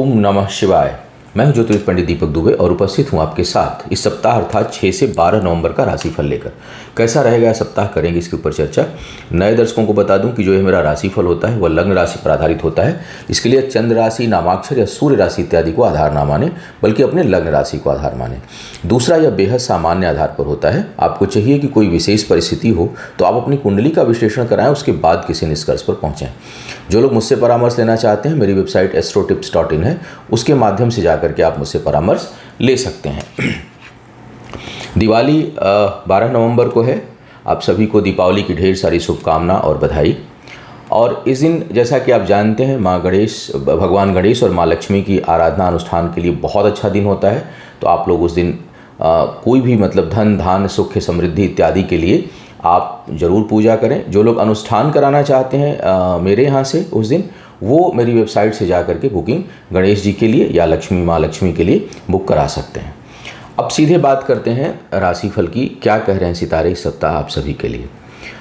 ओम नमः शिवाय। मैं हूं ज्योतिष पंडित दीपक दुबे और उपस्थित हूं आपके साथ इस सप्ताह अर्थात 6 से 12 नवंबर का राशिफल लेकर। कैसा रहेगा यह सप्ताह, करेंगे इसके ऊपर चर्चा। नए दर्शकों को बता दूं कि जो ये मेरा राशिफल होता है वह लग्न राशि पर आधारित होता है। इसके लिए चंद्र राशि, नामाक्षर या सूर्य राशि इत्यादि को आधार ना माने, बल्कि अपने लग्न राशि को आधार माने। दूसरा, यह बेहद सामान्य आधार पर होता है। आपको चाहिए कि कोई विशेष परिस्थिति हो तो आप अपनी कुंडली का विश्लेषण कराएं, उसके बाद किसी निष्कर्ष पर पहुंचें। जो लोग मुझसे परामर्श लेना चाहते हैं, मेरी वेबसाइट astrotips.in है, उसके माध्यम से जाकर के आप मुझसे परामर्श ले सकते हैं। दिवाली 12 नवंबर को है। आप सभी को दीपावली की ढेर सारी शुभकामना और बधाई। और इस दिन, जैसा कि आप जानते हैं, भगवान गणेश और माँ लक्ष्मी की आराधना अनुष्ठान के लिए बहुत अच्छा दिन होता है। तो आप लोग उस दिन कोई भी धन धान्य सुख समृद्धि इत्यादि के लिए आप ज़रूर पूजा करें। जो लोग अनुष्ठान कराना चाहते हैं मेरे यहाँ से उस दिन, वो मेरी वेबसाइट से जा करके बुकिंग गणेश जी के लिए या माँ लक्ष्मी के लिए बुक करा सकते हैं। अब सीधे बात करते हैं राशिफल की। क्या कह रहे हैं सितारे इस सप्ताह आप सभी के लिए।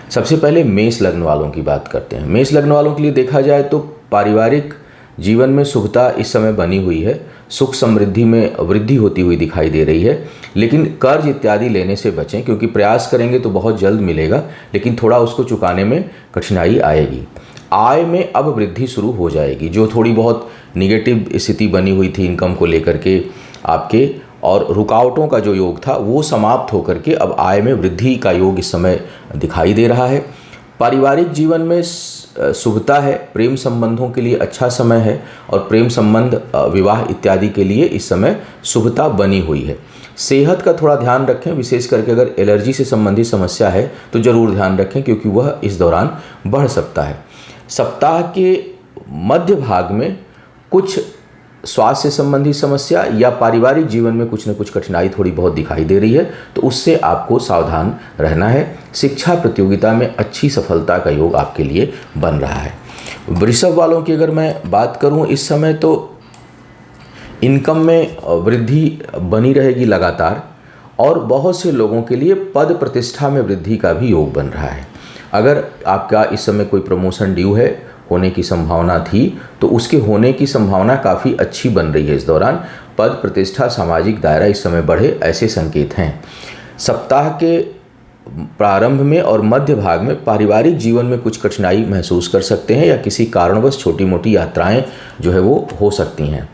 सबसे पहले मेष लग्न वालों की बात करते हैं। मेष लग्न वालों के लिए देखा जाए तो पारिवारिक जीवन में शुभता इस समय बनी हुई है। सुख समृद्धि में वृद्धि होती हुई दिखाई दे रही है, लेकिन कर्ज इत्यादि लेने से बचें, क्योंकि प्रयास करेंगे तो बहुत जल्द मिलेगा, लेकिन थोड़ा उसको चुकाने में कठिनाई आएगी। आय में अब वृद्धि शुरू हो जाएगी। जो थोड़ी बहुत निगेटिव स्थिति बनी हुई थी इनकम को लेकर के आपके, और रुकावटों का जो योग था वो समाप्त होकर के अब आय में वृद्धि का योग इस समय दिखाई दे रहा है। पारिवारिक जीवन में शुभता है। प्रेम संबंधों के लिए अच्छा समय है और प्रेम संबंध, विवाह इत्यादि के लिए इस समय शुभता बनी हुई है। सेहत का थोड़ा ध्यान रखें, विशेष करके अगर एलर्जी से संबंधित समस्या है तो ज़रूर ध्यान रखें, क्योंकि वह इस दौरान बढ़ सकता है। सप्ताह के मध्य भाग में कुछ स्वास्थ्य से संबंधित समस्या या पारिवारिक जीवन में कुछ न कुछ कठिनाई थोड़ी बहुत दिखाई दे रही है, तो उससे आपको सावधान रहना है। शिक्षा प्रतियोगिता में अच्छी सफलता का योग आपके लिए बन रहा है। वृषभ वालों की अगर मैं बात करूं, इस समय तो इनकम में वृद्धि बनी रहेगी लगातार, और बहुत से लोगों के लिए पद प्रतिष्ठा में वृद्धि का भी योग बन रहा है। अगर आपका इस समय कोई प्रमोशन ड्यू है, होने की संभावना थी, तो उसके होने की संभावना काफ़ी अच्छी बन रही है इस दौरान। पद प्रतिष्ठा, सामाजिक दायरा इस समय बढ़े, ऐसे संकेत हैं। सप्ताह के प्रारंभ में और मध्य भाग में पारिवारिक जीवन में कुछ कठिनाई महसूस कर सकते हैं, या किसी कारणवश छोटी मोटी यात्राएं जो है वो हो सकती हैं।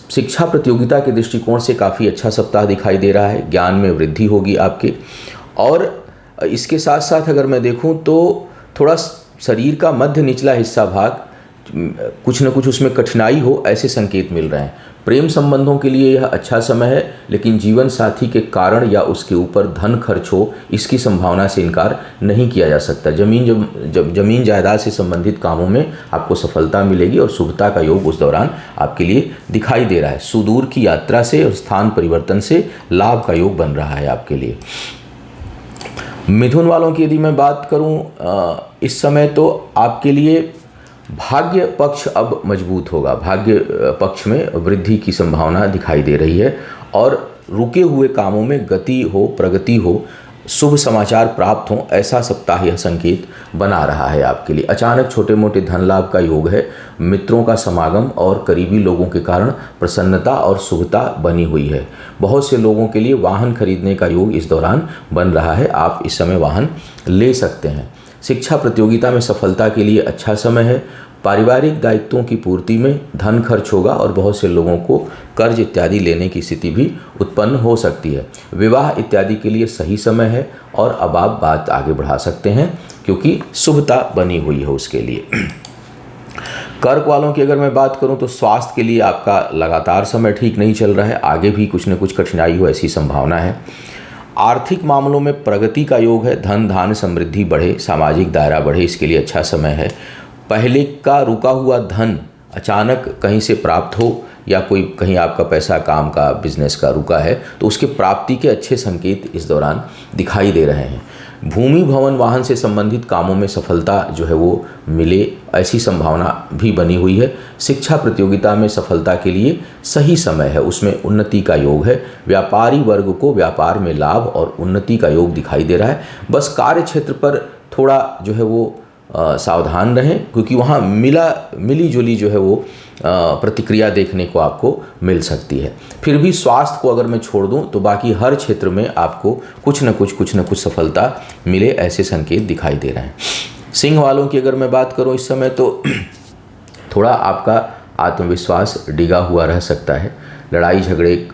शिक्षा प्रतियोगिता के दृष्टिकोण से काफ़ी अच्छा सप्ताह दिखाई दे रहा है। ज्ञान में वृद्धि होगी आपके। और इसके साथ साथ अगर मैं देखूं तो थोड़ा शरीर का मध्य निचला हिस्सा भाग, कुछ न कुछ उसमें कठिनाई हो, ऐसे संकेत मिल रहे हैं। प्रेम संबंधों के लिए यह अच्छा समय है, लेकिन जीवन साथी के कारण या उसके ऊपर धन खर्च हो, इसकी संभावना से इनकार नहीं किया जा सकता। जमीन जायदाद से संबंधित कामों में आपको सफलता मिलेगी और शुभता का योग उस दौरान आपके लिए दिखाई दे रहा है। सुदूर की यात्रा से और स्थान परिवर्तन से लाभ का योग बन रहा है आपके लिए। मिथुन वालों की यदि मैं बात करूं, इस समय तो आपके लिए भाग्य पक्ष अब मजबूत होगा। भाग्य पक्ष में वृद्धि की संभावना दिखाई दे रही है, और रुके हुए कामों में गति हो, प्रगति हो, शुभ समाचार प्राप्त हो, ऐसा सप्ताह यह संकेत बना रहा है आपके लिए। अचानक छोटे मोटे धन लाभ का योग है। मित्रों का समागम और करीबी लोगों के कारण प्रसन्नता और शुभता बनी हुई है। बहुत से लोगों के लिए वाहन खरीदने का योग इस दौरान बन रहा है। आप इस समय वाहन ले सकते हैं। शिक्षा प्रतियोगिता में सफलता के लिए अच्छा समय है। पारिवारिक दायित्वों की पूर्ति में धन खर्च होगा, और बहुत से लोगों को कर्ज इत्यादि लेने की स्थिति भी उत्पन्न हो सकती है। विवाह इत्यादि के लिए सही समय है, और अब आप बात आगे बढ़ा सकते हैं, क्योंकि शुभता बनी हुई है उसके लिए। कर्क वालों की अगर मैं बात करूं तो स्वास्थ्य के लिए आपका लगातार समय ठीक नहीं चल रहा है। आगे भी कुछ न कुछ कठिनाई हो, ऐसी संभावना है। आर्थिक मामलों में प्रगति का योग है। धन धान्य समृद्धि बढ़े, सामाजिक दायरा बढ़े, इसके लिए अच्छा समय है। पहले का रुका हुआ धन अचानक कहीं से प्राप्त हो, या कोई कहीं आपका पैसा काम का, बिजनेस का रुका है, तो उसके प्राप्ति के अच्छे संकेत इस दौरान दिखाई दे रहे हैं। भूमि भवन वाहन से संबंधित कामों में सफलता जो है वो मिले, ऐसी संभावना भी बनी हुई है। शिक्षा प्रतियोगिता में सफलता के लिए सही समय है, उसमें उन्नति का योग है। व्यापारी वर्ग को व्यापार में लाभ और उन्नति का योग दिखाई दे रहा है। बस कार्य क्षेत्र पर थोड़ा जो है वो सावधान रहें, क्योंकि वहाँ मिली जुली जो है वो प्रतिक्रिया देखने को आपको मिल सकती है। फिर भी स्वास्थ्य को अगर मैं छोड़ दूं तो बाकी हर क्षेत्र में आपको कुछ न कुछ सफलता मिले, ऐसे संकेत दिखाई दे रहे हैं। सिंह वालों की अगर मैं बात करूं इस समय तो थोड़ा आपका आत्मविश्वास डिगा हुआ रह सकता है। लड़ाई झगड़े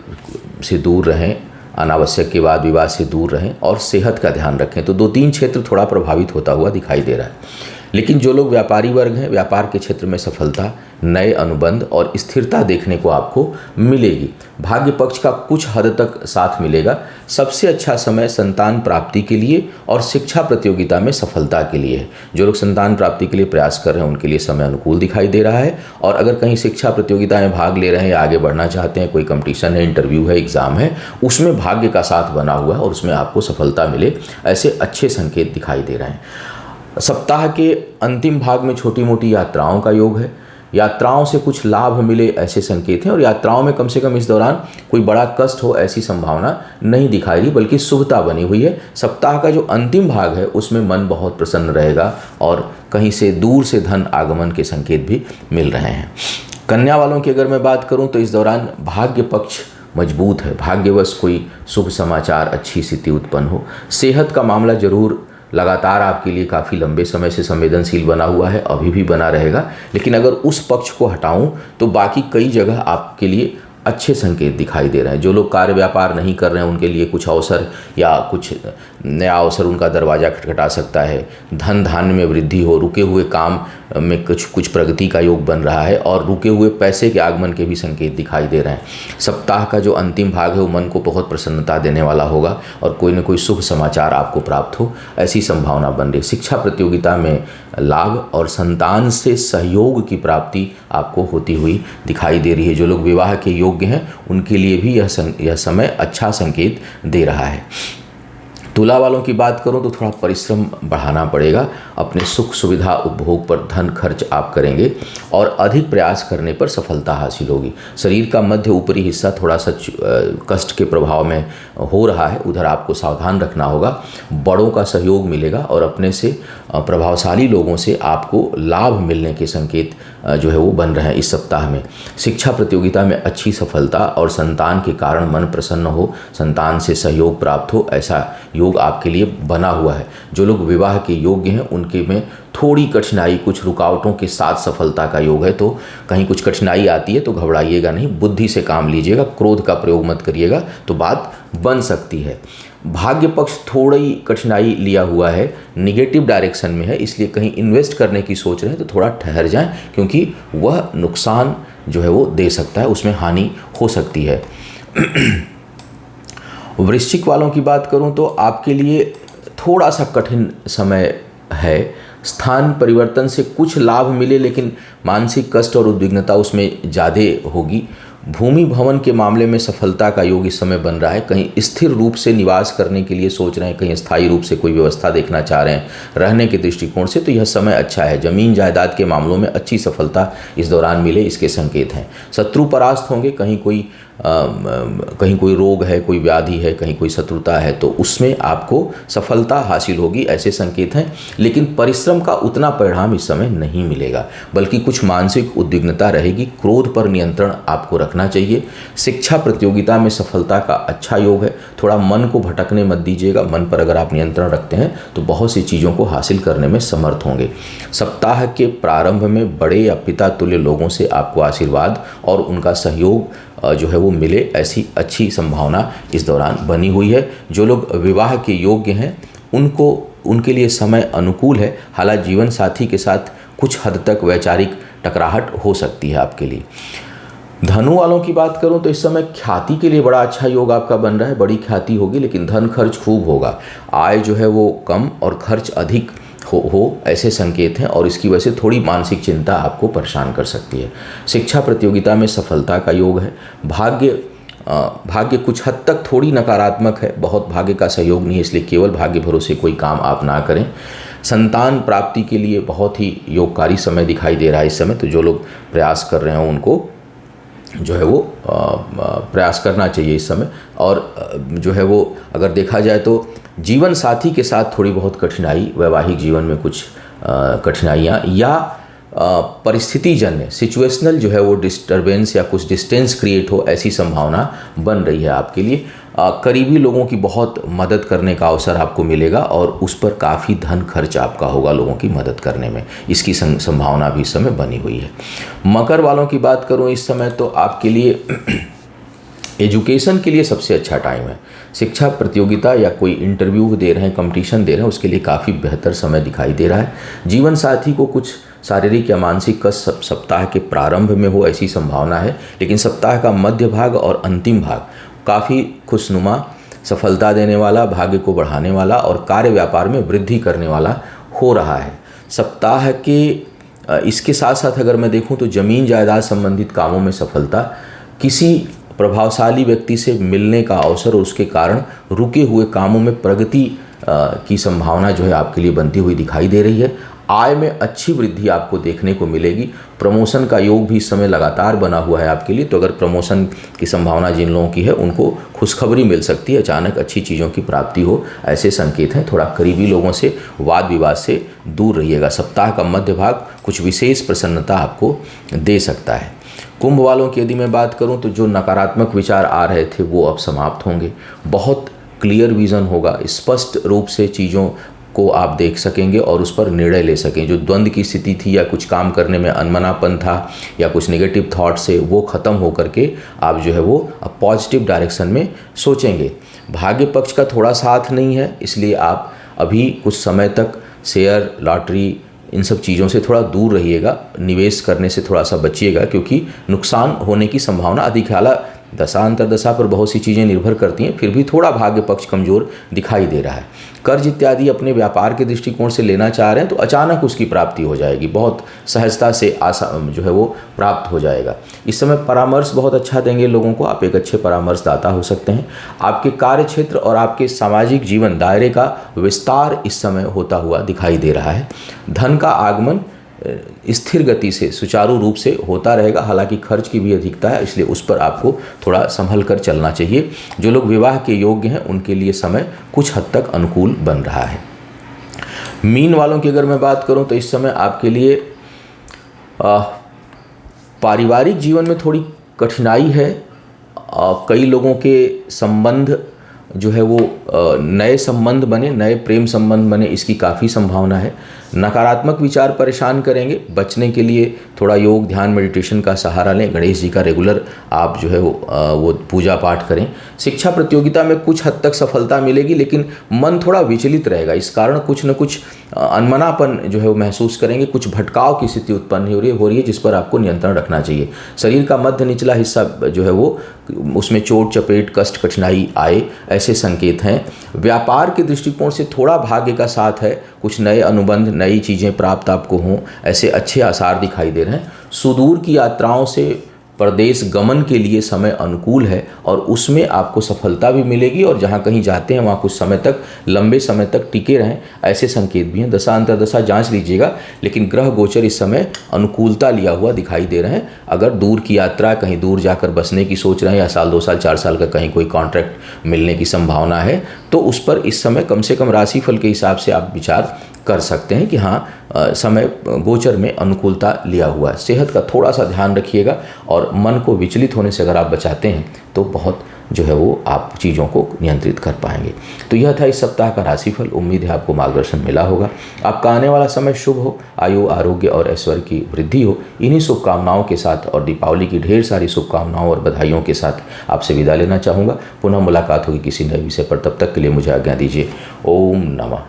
से दूर रहें, अनावश्यक के वाद विवाद से दूर रहें और सेहत का ध्यान रखें। तो 2-3 क्षेत्र थोड़ा प्रभावित होता हुआ दिखाई दे रहा है। लेकिन जो लोग व्यापारी वर्ग हैं, व्यापार के क्षेत्र में सफलता, नए अनुबंध और स्थिरता देखने को आपको मिलेगी। भाग्य पक्ष का कुछ हद तक साथ मिलेगा। सबसे अच्छा समय संतान प्राप्ति के लिए और शिक्षा प्रतियोगिता में सफलता के लिए है। जो लोग संतान प्राप्ति के लिए प्रयास कर रहे हैं उनके लिए समय अनुकूल दिखाई दे रहा है। और अगर कहीं शिक्षा प्रतियोगिता में भाग ले रहे हैं या आगे बढ़ना चाहते हैं, कोई कंपटीशन है, इंटरव्यू है, एग्ज़ाम है, उसमें भाग्य का साथ बना हुआ है और उसमें आपको सफलता मिले, ऐसे अच्छे संकेत दिखाई दे रहे हैं। सप्ताह के अंतिम भाग में छोटी मोटी यात्राओं का योग है। यात्राओं से कुछ लाभ मिले, ऐसे संकेत हैं। और यात्राओं में कम से कम इस दौरान कोई बड़ा कष्ट हो, ऐसी संभावना नहीं दिखाई रही, बल्कि शुभता बनी हुई है। सप्ताह का जो अंतिम भाग है उसमें मन बहुत प्रसन्न रहेगा और कहीं से दूर से धन आगमन के संकेत भी मिल रहे हैं। कन्या वालों की अगर मैं बात करूं तो इस दौरान भाग्य पक्ष मजबूत है। भाग्यवश कोई शुभ समाचार, अच्छी स्थिति उत्पन्न हो। सेहत का मामला जरूर लगातार आपके लिए काफ़ी लंबे समय से संवेदनशील बना हुआ है, अभी भी बना रहेगा। लेकिन अगर उस पक्ष को हटाऊं तो बाकी कई जगह आपके लिए अच्छे संकेत दिखाई दे रहे हैं। जो लोग कार्य व्यापार नहीं कर रहे हैं उनके लिए कुछ अवसर या कुछ नया अवसर उनका दरवाज़ा खटखटा सकता है। धन धान्य में वृद्धि हो, रुके हुए काम में कुछ प्रगति का योग बन रहा है और रुके हुए पैसे के आगमन के भी संकेत दिखाई दे रहे हैं। सप्ताह का जो अंतिम भाग है वो मन को बहुत प्रसन्नता देने वाला होगा और कोई न कोई शुभ समाचार आपको प्राप्त हो, ऐसी संभावना बन रही। शिक्षा प्रतियोगिता में लाभ और संतान से सहयोग की प्राप्ति आपको होती हुई दिखाई दे रही है। जो लोग विवाह के योग्य हैं उनके लिए भी यह समय अच्छा संकेत दे रहा है। तुला वालों की बात करूं तो थोड़ा परिश्रम बढ़ाना पड़ेगा। अपने सुख सुविधा उपभोग पर धन खर्च आप करेंगे और अधिक प्रयास करने पर सफलता हासिल होगी। शरीर का मध्य ऊपरी हिस्सा थोड़ा सा कष्ट के प्रभाव में हो रहा है, उधर आपको सावधान रखना होगा। बड़ों का सहयोग मिलेगा और अपने से प्रभावशाली लोगों से आपको लाभ मिलने के संकेत जो है वो बन रहे हैं इस सप्ताह में। शिक्षा प्रतियोगिता में अच्छी सफलता और संतान के कारण मन प्रसन्न हो, संतान से सहयोग प्राप्त हो, ऐसा योग आपके लिए बना हुआ है। जो लोग विवाह के योग्य हैं उनके में थोड़ी कठिनाई, कुछ रुकावटों के साथ सफलता का योग है। तो कहीं कुछ कठिनाई आती है तो घबराइएगा नहीं, बुद्धि से काम लीजिएगा, क्रोध का प्रयोग मत करिएगा तो बात बन सकती है। भाग्य पक्ष थोड़ी कठिनाई लिया हुआ है, निगेटिव डायरेक्शन में है, इसलिए कहीं इन्वेस्ट करने की सोच रहे हैं तो थोड़ा ठहर जाएं, क्योंकि वह नुकसान जो है वो दे सकता है, उसमें हानि हो सकती है। वृश्चिक वालों की बात करूं तो आपके लिए थोड़ा सा कठिन समय है। स्थान परिवर्तन से कुछ लाभ मिले लेकिन मानसिक कष्ट और उद्विग्नता उसमें ज़्यादा होगी। भूमि भवन के मामले में सफलता का योग इस समय बन रहा है। कहीं स्थिर रूप से निवास करने के लिए सोच रहे हैं, कहीं स्थायी रूप से कोई व्यवस्था देखना चाह रहे हैं रहने के दृष्टिकोण से, तो यह समय अच्छा है। जमीन जायदाद के मामलों में अच्छी सफलता इस दौरान मिले, इसके संकेत हैं। शत्रु परास्त होंगे, कहीं कोई रोग है, कोई व्याधि है, कहीं कोई शत्रुता है तो उसमें आपको सफलता हासिल होगी, ऐसे संकेत हैं। लेकिन परिश्रम का उतना परिणाम इस समय नहीं मिलेगा, बल्कि कुछ मानसिक उद्विग्नता रहेगी। क्रोध पर नियंत्रण आपको रखना चाहिए। शिक्षा प्रतियोगिता में सफलता का अच्छा योग है। थोड़ा मन को भटकने मत दीजिएगा। मन पर अगर आप नियंत्रण रखते हैं तो बहुत सी चीज़ों को हासिल करने में समर्थ होंगे। सप्ताह के प्रारंभ में बड़े या पिता तुल्य लोगों से आपको आशीर्वाद और उनका सहयोग जो है वो मिले, ऐसी अच्छी संभावना इस दौरान बनी हुई है। जो लोग विवाह के योग्य हैं उनके लिए समय अनुकूल है। हालांकि जीवन साथी के साथ कुछ हद तक वैचारिक टकराहट हो सकती है आपके लिए। धनु वालों की बात करूं तो इस समय ख्याति के लिए बड़ा अच्छा योग आपका बन रहा है। बड़ी ख्याति होगी लेकिन धन खर्च खूब होगा। आय जो है वो कम और खर्च अधिक हो ऐसे संकेत हैं और इसकी वजह से थोड़ी मानसिक चिंता आपको परेशान कर सकती है। शिक्षा प्रतियोगिता में सफलता का योग है। भाग्य कुछ हद तक थोड़ी नकारात्मक है, बहुत भाग्य का सहयोग नहीं है, इसलिए केवल भाग्य भरोसे कोई काम आप ना करें। संतान प्राप्ति के लिए बहुत ही योगकारी समय दिखाई दे रहा है इस समय। तो जो लोग प्रयास कर रहे हो उनको जो है वो प्रयास करना चाहिए इस समय। और जो है वो अगर देखा जाए तो जीवन साथी के साथ थोड़ी बहुत कठिनाई, वैवाहिक जीवन में कुछ कठिनाइयाँ या परिस्थितिजन्य सिचुएशनल जो है वो डिस्टरबेंस या कुछ डिस्टेंस क्रिएट हो, ऐसी संभावना बन रही है आपके लिए। करीबी लोगों की बहुत मदद करने का अवसर आपको मिलेगा और उस पर काफ़ी धन खर्च आपका होगा लोगों की मदद करने में, इसकी संभावना भी इस समय बनी हुई है। मकर वालों की बात करूं इस समय तो आपके लिए एजुकेशन के लिए सबसे अच्छा टाइम है। शिक्षा प्रतियोगिता या कोई इंटरव्यू दे रहे हैं, कंपटीशन दे रहे हैं, उसके लिए काफ़ी बेहतर समय दिखाई दे रहा है। जीवन साथी को कुछ शारीरिक या मानसिक कष्ट सप्ताह के प्रारंभ में हो, ऐसी संभावना है, लेकिन सप्ताह का मध्य भाग और अंतिम भाग काफ़ी खुशनुमा, सफलता देने वाला, भाग्य को बढ़ाने वाला और कार्य व्यापार में वृद्धि करने वाला हो रहा है। सप्ताह के इसके साथ साथ अगर मैं देखूं तो ज़मीन जायदाद संबंधित कामों में सफलता, किसी प्रभावशाली व्यक्ति से मिलने का अवसर और उसके कारण रुके हुए कामों में प्रगति की संभावना जो है आपके लिए बनती हुई दिखाई दे रही है। आय में अच्छी वृद्धि आपको देखने को मिलेगी। प्रमोशन का योग भी इस समय लगातार बना हुआ है आपके लिए, तो अगर प्रमोशन की संभावना जिन लोगों की है उनको खुशखबरी मिल सकती है, अचानक अच्छी चीज़ों की प्राप्ति हो, ऐसे संकेत हैं। थोड़ा करीबी लोगों से वाद विवाद से दूर रहिएगा। सप्ताह का मध्य भाग कुछ विशेष प्रसन्नता आपको दे सकता है। कुंभ वालों की यदि मैं बात करूं तो जो नकारात्मक विचार आ रहे थे वो अब समाप्त होंगे। बहुत क्लियर विज़न होगा, स्पष्ट रूप से चीज़ों को आप देख सकेंगे और उस पर निर्णय ले सकें। जो द्वंद्व की स्थिति थी या कुछ काम करने में अनमनापन था या कुछ नेगेटिव थॉट से, वो ख़त्म होकर के आप जो है वो अब पॉजिटिव डायरेक्शन में सोचेंगे। भाग्य पक्ष का थोड़ा साथ नहीं है, इसलिए आप अभी कुछ समय तक शेयर, लॉटरी, इन सब चीज़ों से थोड़ा दूर रहिएगा। निवेश करने से थोड़ा सा बचिएगा क्योंकि नुकसान होने की संभावना अधिक है। हालांकि दशा अंतर्दशा पर बहुत सी चीज़ें निर्भर करती हैं, फिर भी थोड़ा भाग्य पक्ष कमज़ोर दिखाई दे रहा है। कर्ज इत्यादि अपने व्यापार के दृष्टिकोण से लेना चाह रहे हैं तो अचानक उसकी प्राप्ति हो जाएगी, बहुत सहजता से जो है वो प्राप्त हो जाएगा। इस समय परामर्श बहुत अच्छा देंगे लोगों को, आप एक अच्छे परामर्शदाता हो सकते हैं। आपके कार्य क्षेत्र और आपके सामाजिक जीवन दायरे का विस्तार इस समय होता हुआ दिखाई दे रहा है। धन का आगमन स्थिर गति से सुचारू रूप से होता रहेगा, हालांकि खर्च की भी अधिकता है, इसलिए उस पर आपको थोड़ा संभल कर चलना चाहिए। जो लोग विवाह के योग्य हैं उनके लिए समय कुछ हद तक अनुकूल बन रहा है। मीन वालों की अगर मैं बात करूं तो इस समय आपके लिए पारिवारिक जीवन में थोड़ी कठिनाई है। कई लोगों के संबंध जो है वो नए संबंध बने, नए प्रेम संबंध बने, इसकी काफ़ी संभावना है। नकारात्मक विचार परेशान करेंगे, बचने के लिए थोड़ा योग, ध्यान, मेडिटेशन का सहारा लें। गणेश जी का रेगुलर आप जो है वो पूजा पाठ करें। शिक्षा प्रतियोगिता में कुछ हद तक सफलता मिलेगी, लेकिन मन थोड़ा विचलित रहेगा। इस कारण कुछ न कुछ अनमनापन जो है वो महसूस करेंगे, कुछ भटकाव की स्थिति उत्पन्न हो रही है जिस पर आपको नियंत्रण रखना चाहिए। शरीर का मध्य निचला हिस्सा जो है वो उसमें चोट, चपेट, कष्ट, कठिनाई आए, ऐसे संकेत हैं। व्यापार के दृष्टिकोण से थोड़ा भाग्य का साथ है, कुछ नए अनुबंध, नई चीज़ें प्राप्त आपको हों, ऐसे अच्छे आसार दिखाई दे रहे हैं। सुदूर की यात्राओं से प्रदेश गमन के लिए समय अनुकूल है और उसमें आपको सफलता भी मिलेगी और जहाँ कहीं जाते हैं वहाँ कुछ समय तक, लंबे समय तक टिके रहें, ऐसे संकेत भी हैं। दशा अंतर्दशा जांच लीजिएगा, लेकिन ग्रह गोचर इस समय अनुकूलता लिया हुआ दिखाई दे रहे हैं। अगर दूर की यात्रा, कहीं दूर जाकर बसने की सोच रहे हैं या साल 2 साल 4 साल का कहीं कोई कॉन्ट्रैक्ट मिलने की संभावना है तो उस पर इस समय कम से कम राशिफल के हिसाब से आप विचार कर सकते हैं कि हाँ समय गोचर में अनुकूलता लिया हुआ है। सेहत का थोड़ा सा ध्यान रखिएगा और मन को विचलित होने से अगर आप बचाते हैं तो बहुत जो है वो आप चीज़ों को नियंत्रित कर पाएंगे। तो यह था इस सप्ताह का राशिफल। उम्मीद है आपको मार्गदर्शन मिला होगा। आपका आने वाला समय शुभ हो, आयु, आरोग्य और ऐश्वर्य की वृद्धि हो। इन्हीं शुभकामनाओं के साथ और दीपावली की ढेर सारी शुभकामनाओं और बधाइयों के साथ आपसे विदा लेना चाहूँगा। पुनः मुलाकात होगी किसी नए विषय पर, तब तक के लिए मुझे आज्ञा दीजिए। ओम नमः